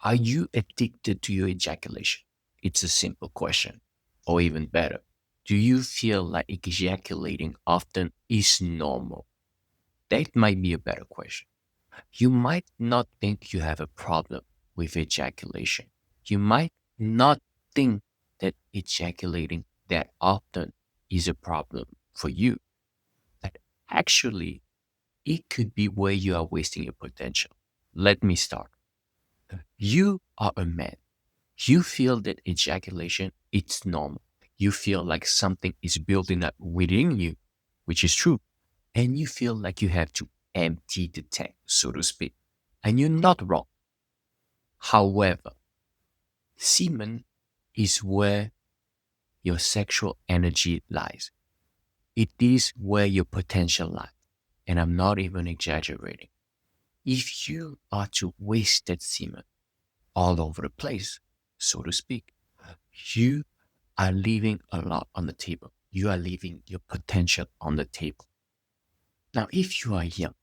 Are you addicted to your ejaculation? It's a simple question. Or even better, do you feel like ejaculating often is normal? That might be a better question. You might not think you have a problem with ejaculation. You might not think that ejaculating that often is a problem for you. But actually, it could be where you are wasting your potential. Let me start. You are a man. You feel that ejaculation it's normal. You feel like something is building up within you, which is true. And you feel like you have to empty the tank, so to speak. And you're not wrong. However, semen is where your sexual energy lies. It is where your potential lies. And I'm not even exaggerating. If you are to waste that semen all over the place, so to speak, you are leaving a lot on the table. You are leaving your potential on the table. Now, if you are young,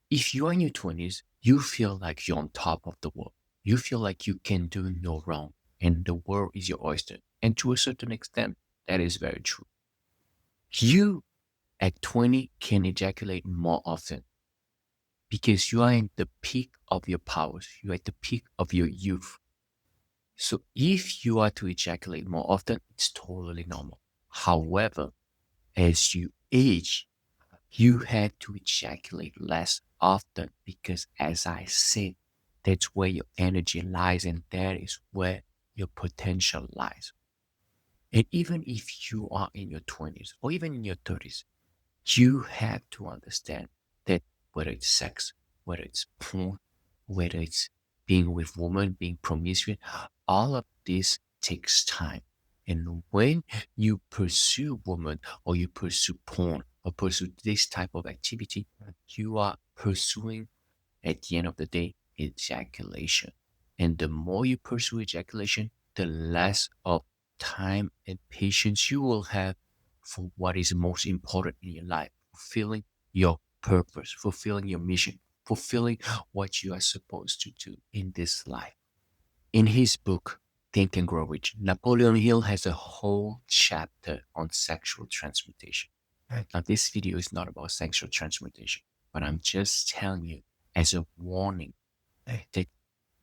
if you are in your 20s, you feel like you're on top of the world. You feel like you can do no wrong and the world is your oyster. And to a certain extent, that is very true. You at 20 can ejaculate more often because you are in the peak of your powers. You're at the peak of your youth. So if you are to ejaculate more often, it's totally normal. However, as you age, you had to ejaculate less often because, as I said, that's where your energy lies and that is where your potential lies. And even if you are in your 20s or even in your 30s, you have to understand that whether it's sex, whether it's porn, whether it's being with women, being promiscuous, all of this takes time. And when you pursue women or you pursue porn or pursue this type of activity, you are pursuing at the end of the day ejaculation. And the more you pursue ejaculation, the less of time and patience you will have for what is most important in your life, fulfilling your purpose, fulfilling your mission, fulfilling what you are supposed to do in this life. In his book, Think and Grow Rich, Napoleon Hill has a whole chapter on sexual transmutation. Right. Now, this video is not about sexual transmutation, but I'm just telling you as a warning that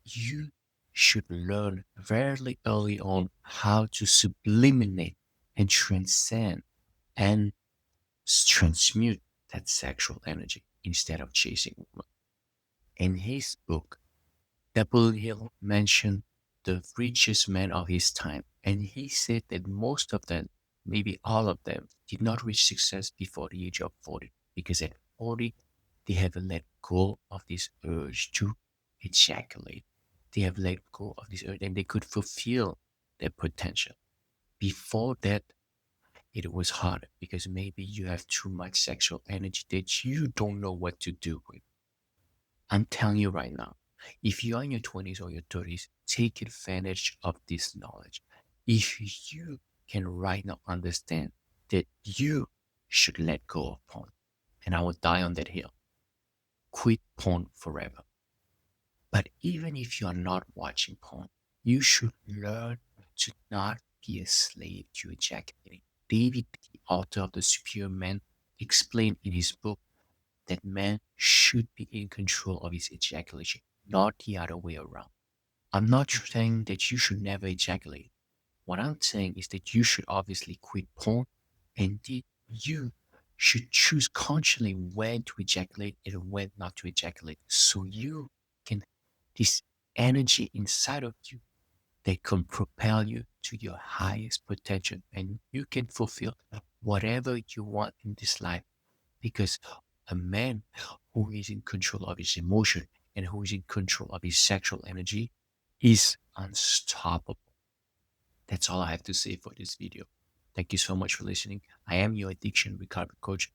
you should learn very early on how to subliminate and transcend and transmute that sexual energy instead of chasing women. In his book, Napoleon Hill mentioned the richest men of his time, and he said that most of them, maybe all of them, did not reach success before the age of 40 because at 40 they have let go of this urge to ejaculate. They have let go of this urge and they could fulfill their potential. Before that, it was harder because maybe you have too much sexual energy that you don't know what to do with. I'm telling you right now, if you are in your 20s or your 30s, take advantage of this knowledge. If you can right now understand that you should let go of porn, and I will die on that hill, quit porn forever. But even if you are not watching porn, you should learn to not be a slave to ejaculating. David, the author of The Superior Man, explained in his book that man should be in control of his ejaculation, not the other way around. I'm not saying that you should never ejaculate. What I'm saying is that you should obviously quit porn and that you should choose consciously when to ejaculate and when not to ejaculate so you can this energy inside of you that can propel you to your highest potential and you can fulfill whatever you want in this life because a man who is in control of his emotion and who is in control of his sexual energy is unstoppable. That's all I have to say for this video. Thank you so much for listening. I am your addiction recovery coach,